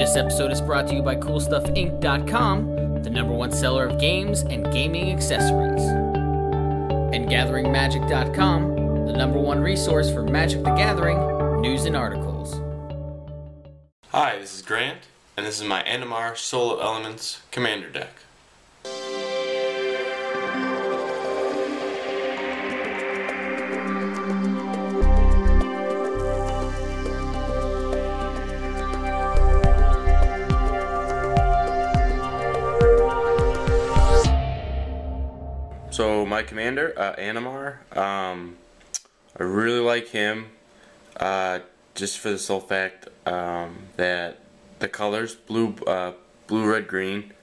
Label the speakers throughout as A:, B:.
A: This episode is brought to you by CoolStuffInc.com, the #1 seller of games and gaming accessories. And GatheringMagic.com, the #1 resource for Magic the Gathering news and articles.
B: Hi, this is Grant, and this is my Animar Soul of Elements Commander deck. So my commander, Animar, I really like him, just for the sole fact that the colors, blue, red, green,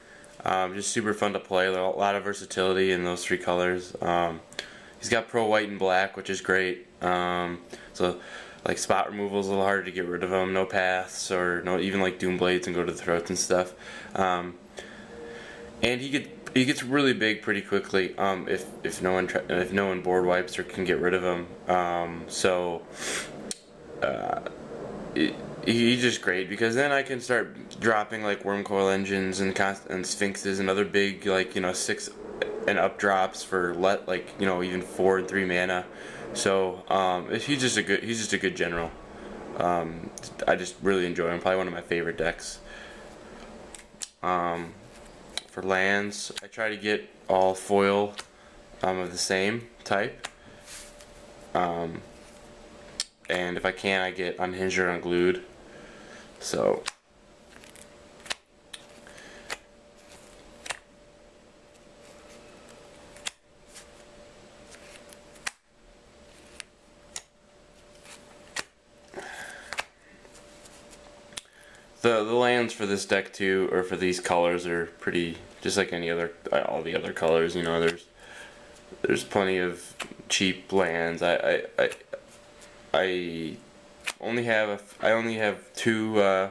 B: just super fun to play. A lot of versatility in those three colors. He's got pro white and black, which is great. So like spot removal is a little harder to get rid of him. No paths or no even like Doom Blades and go to the throats and stuff. And he gets really big pretty quickly if no one board wipes or can get rid of him. He's just great because then I can start dropping like Wormcoil Engines and Sphinxes and other big 6 and up drops for even 4 and 3 mana. So he's just a good general. I just really enjoy him. Probably one of my favorite decks. For lands, I try to get all foil of the same type, and if I can, I get Unhinged or Unglued. So the lands for this deck too, or for these colors, are pretty just like any other, all the other colors. You know, there's plenty of cheap lands. I only have 2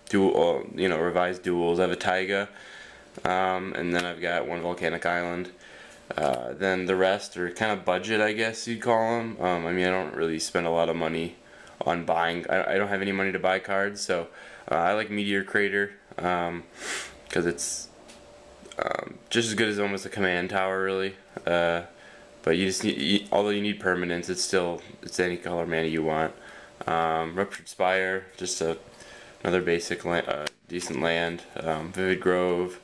B: dual, revised duels. I have a Taiga, and then I've got 1 Volcanic Island. Then the rest are kind of budget, I guess you'd call them. I mean, I don't really spend a lot of money on buying. I don't have any money to buy cards, so I like Meteor Crater because it's just as good as almost a command tower, really. But you just need, although you need permanence, it's any color mana you want. Rupture Spire, just another basic decent land. Vivid Grove.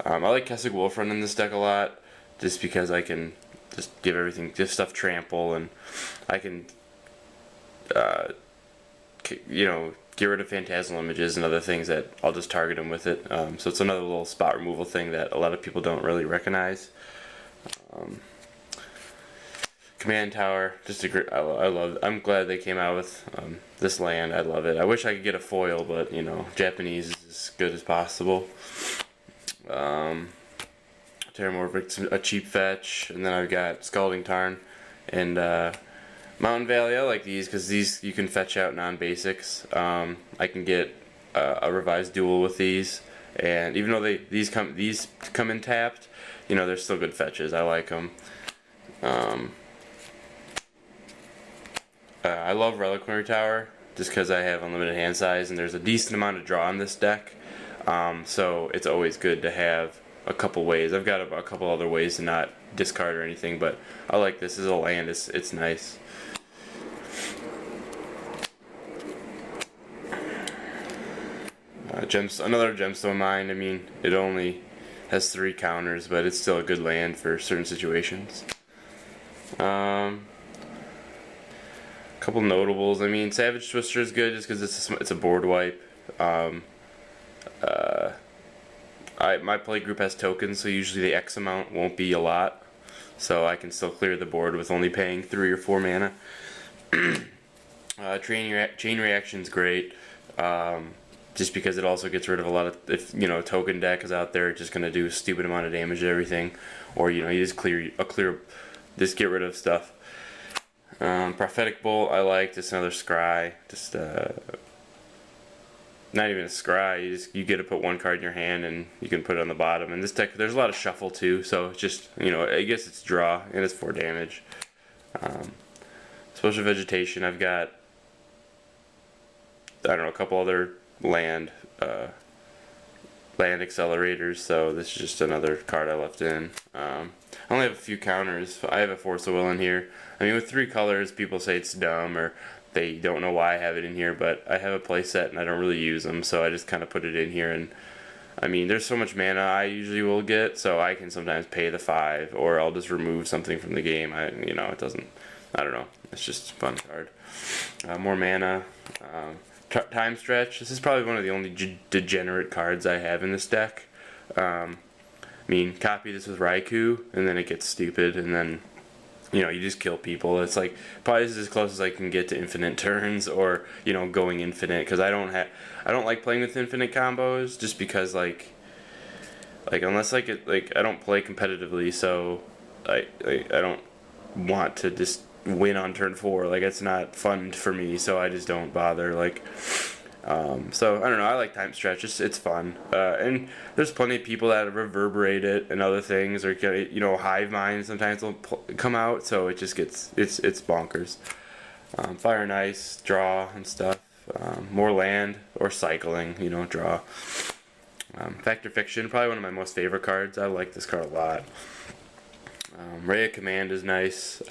B: I like Kessig Wolf Run in this deck a lot, just because I can just give stuff trample, and I can get rid of phantasmal images and other things that I'll just target them with it. So it's another little spot removal thing that a lot of people don't really recognize. Command Tower, just a great. I'm glad they came out with this land. I love it. I wish I could get a foil, but Japanese is as good as possible. Terramorphic, a cheap fetch, and then I've got Scalding Tarn and Mountain Valley. I like these because these you can fetch out non-basics. I can get a revised duel with these, and even though these come in tapped, they're still good fetches. I like them. I love Reliquary Tower just because I have unlimited hand size and there's a decent amount of draw in this deck. So it's always good to have a couple ways. I've got a couple other ways to not discard or anything, but I like this as a land. It's nice. Another Gemstone Mine. I mean, it only has 3 counters, but it's still a good land for certain situations. Couple notables. I mean, Savage Twister is good just because it's a board wipe. My play group has tokens, so usually the X amount won't be a lot, so I can still clear the board with only paying 3 or 4 mana. Chain Reaction's great, just because it also gets rid of a lot of, if a token deck is out there just gonna do a stupid amount of damage to everything, or you just get rid of stuff. Prophetic Bolt I like, just another scry, just not even a scry, you get to put 1 card in your hand and you can put it on the bottom. And this deck, there's a lot of shuffle too, so it's just, I guess it's draw and it's 4 damage. Special Vegetation, I've got, I don't know, a couple other land land accelerators, so this is just another card I left in. I only have a few counters. I have a Force of Will in here. I mean, with 3 colors, people say it's dumb or they don't know why I have it in here, but I have a playset and I don't really use them, so I just kind of put it in here. And I mean, there's so much mana I usually will get, so I can sometimes pay the 5, or I'll just remove something from the game. You know, it doesn't, I don't know, it's just a fun card. More mana. Time Stretch. This is probably one of the only degenerate cards I have in this deck. I mean, copy this with Raikou, and then it gets stupid, and then, you know, you just kill people. It's like, probably this is as close as I can get to infinite turns, or, you know, going infinite, because I don't like playing with infinite combos, just because, like unless I don't play competitively, so I don't want to just win on turn 4. Like, it's not fun for me, so I just don't bother. Like, so I don't know, I like Time Stretch. It's fun, and there's plenty of people that Reverberate it and other things, or, you know, Hive Mind sometimes will come out, so it just gets it's bonkers. Fire and Ice, draw and stuff. More land or cycling, you know, draw. Factor Fiction, probably one of my most favorite cards. I like this card a lot. Ray of Command is nice.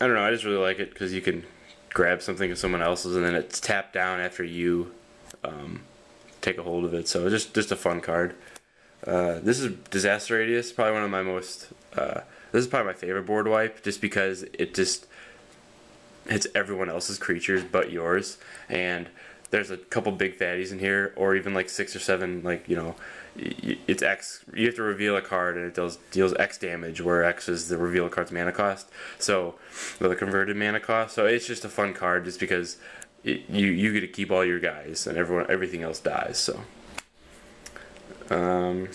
B: I don't know, I just really like it because you can grab something of someone else's and then it's tapped down after you take a hold of it. So just a fun card. This is Disaster Radius, probably one of my most, this is probably my favorite board wipe, just because it just hits everyone else's creatures but yours. And there's a couple big fatties in here, or even like 6 or 7, like, you know, it's X. You have to reveal a card and it deals X damage, where X is the reveal a card's mana cost. So, or the converted mana cost. So it's just a fun card, just because you get to keep all your guys and everything else dies. So, I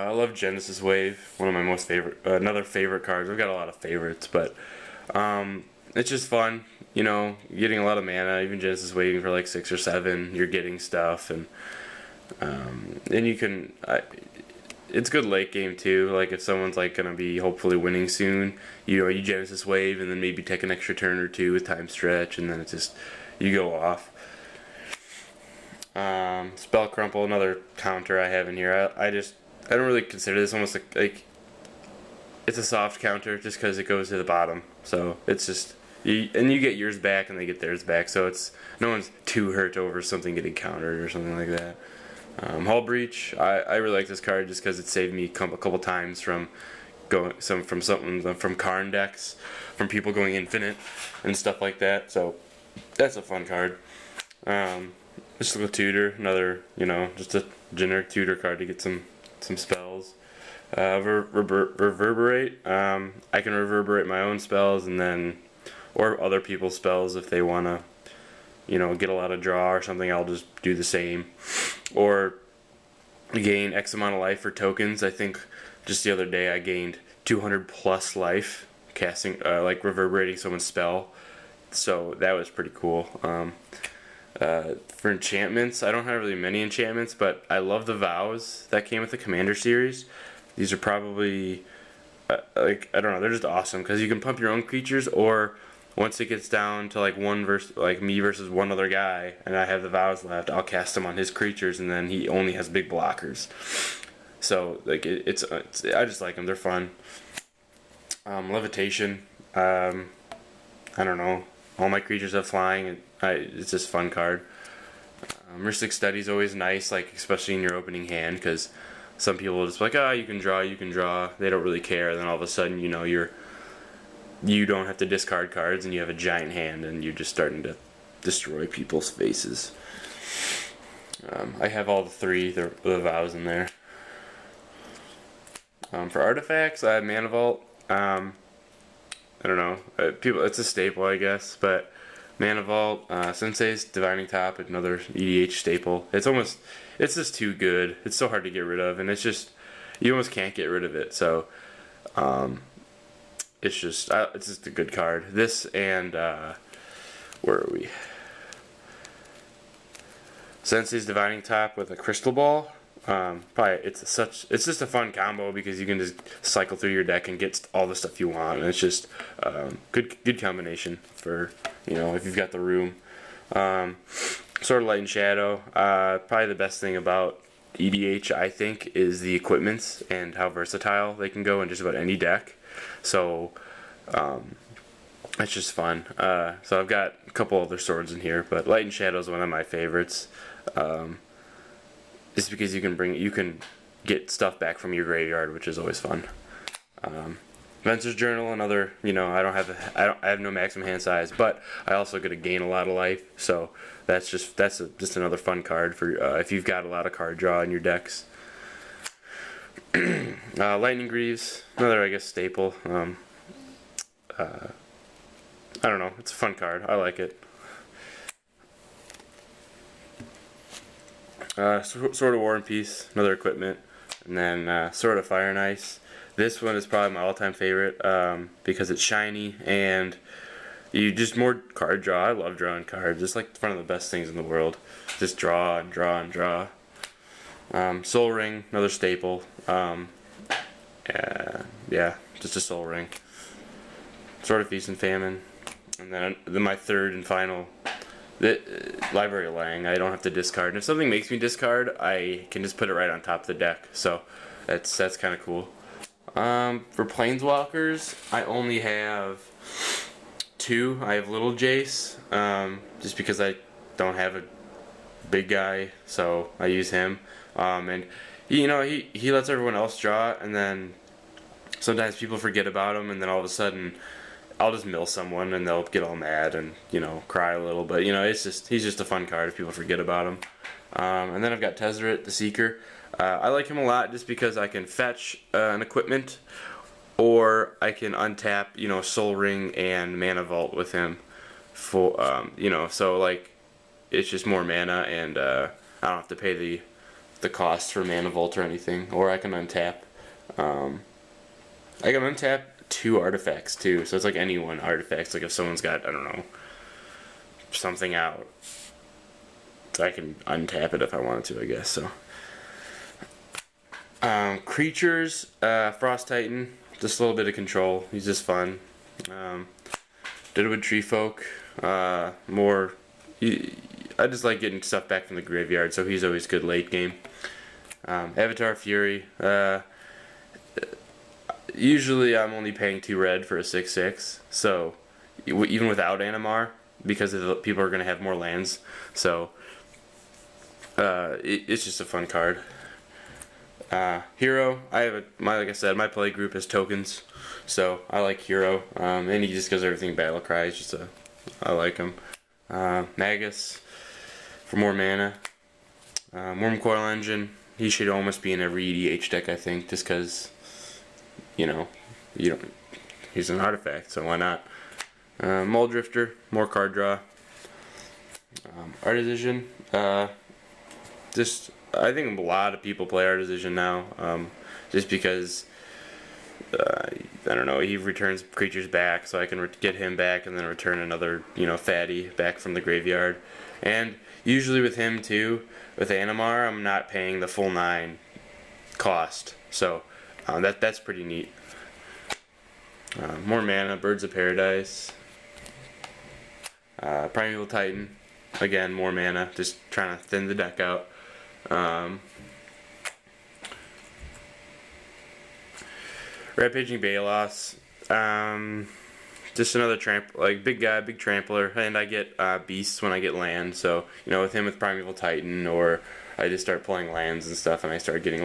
B: love Genesis Wave, one of my most favorite, another favorite cards. I've got a lot of favorites, but it's just fun. You know, getting a lot of mana. Even Genesis Waving for like 6 or 7, you're getting stuff, and you can. It's good late game too. Like, if someone's like gonna be hopefully winning soon, you know, you Genesis Wave and then maybe take an extra turn or 2 with Time Stretch, and then it's just, you go off. Spell Crumple, another counter I have in here. I don't really consider this almost like it's a soft counter, just because it goes to the bottom. So it's just, and you get yours back and they get theirs back, so it's, no one's too hurt over something getting countered or something like that. Hull Breach, I really like this card just because it saved me a couple times from from Karn decks, from people going infinite and stuff like that. So that's a fun card. Just a Tutor, another, you know, just a generic Tutor card to get some spells. Reverberate. I can reverberate my own spells, and then, or other people's spells if they wanna, you know, get a lot of draw or something. I'll just do the same, or gain X amount of life for tokens. I think just the other day I gained 200 plus life casting, like reverberating someone's spell. So that was pretty cool. For enchantments, I don't have really many enchantments, but I love the vows that came with the Commander series. These are probably, like, I don't know, they're just awesome, because you can pump your own creatures, or once it gets down to like me versus one other guy, and I have the vows left, I'll cast him on his creatures, and then he only has big blockers. So, like, it's I just like them, they're fun. Levitation, I don't know, all my creatures have flying, and it's just a fun card. Rhystic Study is always nice, like, especially in your opening hand, because some people will just be like, oh, you can draw. They don't really care. Then all of a sudden, you know, you don't have to discard cards, and you have a giant hand, and you're just starting to destroy people's faces. I have all the 3, the vows in there. For artifacts, I have Mana Vault. I don't know. It's a staple, I guess, but Mana Vault, Sensei's Divining Top, another EDH staple. It's just too good. It's so hard to get rid of, and it's just, you almost can't get rid of it. So, it's just a good card. This and, where are we? Sensei's Divining Top with a Crystal Ball. probably it's just a fun combo because you can just cycle through your deck and get all the stuff you want, and it's just good combination for, you know, if you've got the room. Sort of Light and Shadow. Probably the best thing about EDH, I think, is the equipments and how versatile they can go in just about any deck. So it's just fun. So I've got a couple other swords in here, but Light and Shadow is one of my favorites. Just because you can get stuff back from your graveyard, which is always fun. Venture's Journal, another, you know, I have no maximum hand size, but I also get to gain a lot of life, so that's just another fun card for if you've got a lot of card draw in your decks. Lightning Greaves, another, I guess, staple. I don't know, it's a fun card. I like it. Sword of War and Peace, another equipment, and then Sword of Fire and Ice. This one is probably my all-time favorite because it's shiny and you just more card draw. I love drawing cards. It's like one of the best things in the world. Just draw and draw and draw. Soul Ring, another staple. Yeah, just a Soul Ring. Sword of Feast and Famine, and then my third and final. Library Lang. I don't have to discard. And if something makes me discard, I can just put it right on top of the deck. So that's kind of cool. For Planeswalkers, I only have 2. I have Little Jace, just because I don't have a big guy, so I use him. And you know, he lets everyone else draw, and then sometimes people forget about him, and then all of a sudden I'll just mill someone and they'll get all mad and, you know, cry a little. But, you know, he's just a fun card if people forget about him. And then I've got Tezzeret, the Seeker. I like him a lot just because I can fetch an equipment, or I can untap, you know, Soul Ring and Mana Vault with him. For you know, so like it's just more mana, and I don't have to pay the cost for Mana Vault or anything. Or I can untap. I can untap 2 artifacts too, so it's like any one artifacts. Like if someone's got, I don't know, something out, so I can untap it if I wanted to, I guess. So creatures, Frost Titan, just a little bit of control. He's just fun. Deadwood Treefolk, more. I just like getting stuff back from the graveyard, so he's always good late game. Avatar Fury. Usually I'm only paying 2 red for a 6/6, so even without Animar, because people are going to have more lands, so it's just a fun card. Hero, like I said, my play group is tokens, so I like Hero, and he just goes everything Battle Cry. I like him. Magus for more mana. Wormcoil Engine, he should almost be in every EDH deck, I think, just because, you know, he's an artifact, so why not? Muldrifter, more card draw. Artisan, I think a lot of people play Artisan now, just because, I don't know, he returns creatures back, so I can get him back and then return another, you know, fatty back from the graveyard. And usually with him too, with Animar, I'm not paying the full 9 cost, so that's pretty neat. More mana, Birds of Paradise. Primeval Titan, again, more mana, just trying to thin the deck out. Rampaging Balos, just another big guy, big trampler, and I get beasts when I get land, so, you know, with him with Primeval Titan, or I just start playing lands and stuff, and I start getting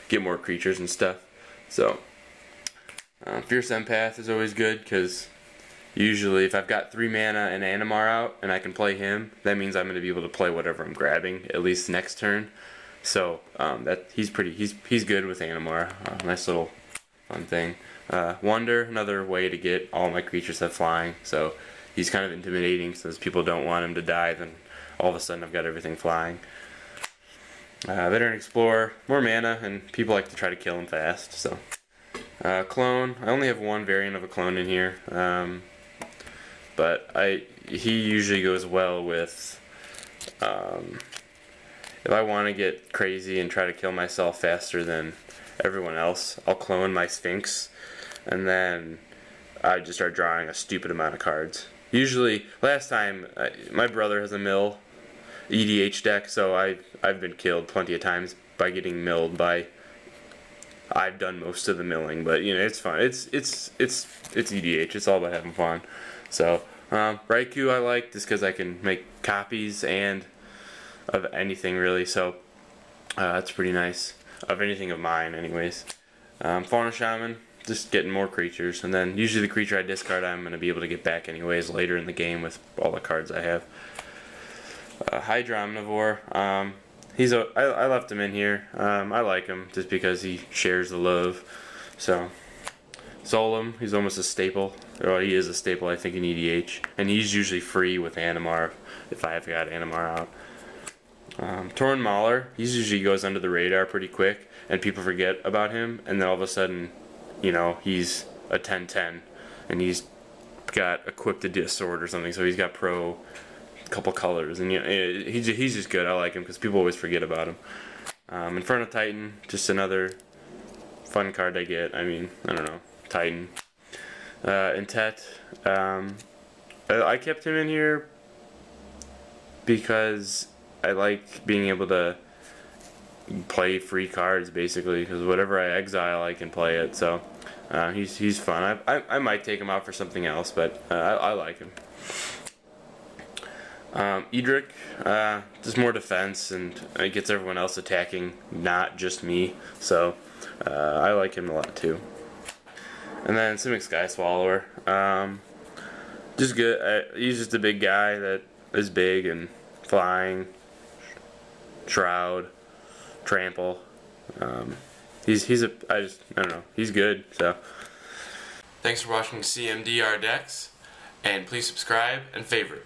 B: get more creatures and stuff. So Fierce Empath is always good, because usually if I've got 3 mana and Animar out and I can play him, that means I'm going to be able to play whatever I'm grabbing at least next turn. So he's good with Animar. Nice little fun thing. Wonder, another way to get all my creatures have flying, so he's kind of intimidating, so people don't want him to die, then all of a sudden I've got everything flying. Veteran Explorer, more mana, and people like to try to kill him fast. So Clone, I only have 1 variant of a clone in here, but he usually goes well with if I want to get crazy and try to kill myself faster than everyone else, I'll clone my Sphinx, and then I just start drawing a stupid amount of cards. Usually, last time, my brother has a mill EDH deck, so I've been killed plenty of times by getting milled by. I've done most of the milling, but you know, it's fun. It's EDH. It's all about having fun. So Raikou I like just because I can make copies and of anything really. So that's pretty nice. Of anything of mine, anyways. Fauna Shaman, just getting more creatures, and then usually the creature I discard I'm going to be able to get back anyways later in the game with all the cards I have. Hydra Omnivore, I left him in here. I like him just because he shares the love. So Solemn, he's almost a staple. Or he is a staple, I think, in EDH, and he's usually free with Animar if I have got Animar out. Torn Mauler, he usually goes under the radar pretty quick, and people forget about him, and then all of a sudden, you know, he's a 10/10, and he's got equipped to do a sword or something, so he's got pro couple colors, and you know, he's just good. I like him because people always forget about him. Inferno Titan, just another fun card I get. I mean, I don't know, Titan. Intet, I kept him in here because I like being able to play free cards basically, because whatever I exile I can play it, so he's fun. I might take him out for something else, but I like him. Edric, just more defense, and it gets everyone else attacking, not just me, so I like him a lot too. And then Simic Sky Swallower, just good. He's just a big guy that is big and flying, shroud, trample. I don't know, he's good. So thanks for watching CMDR decks, and please subscribe and favorite.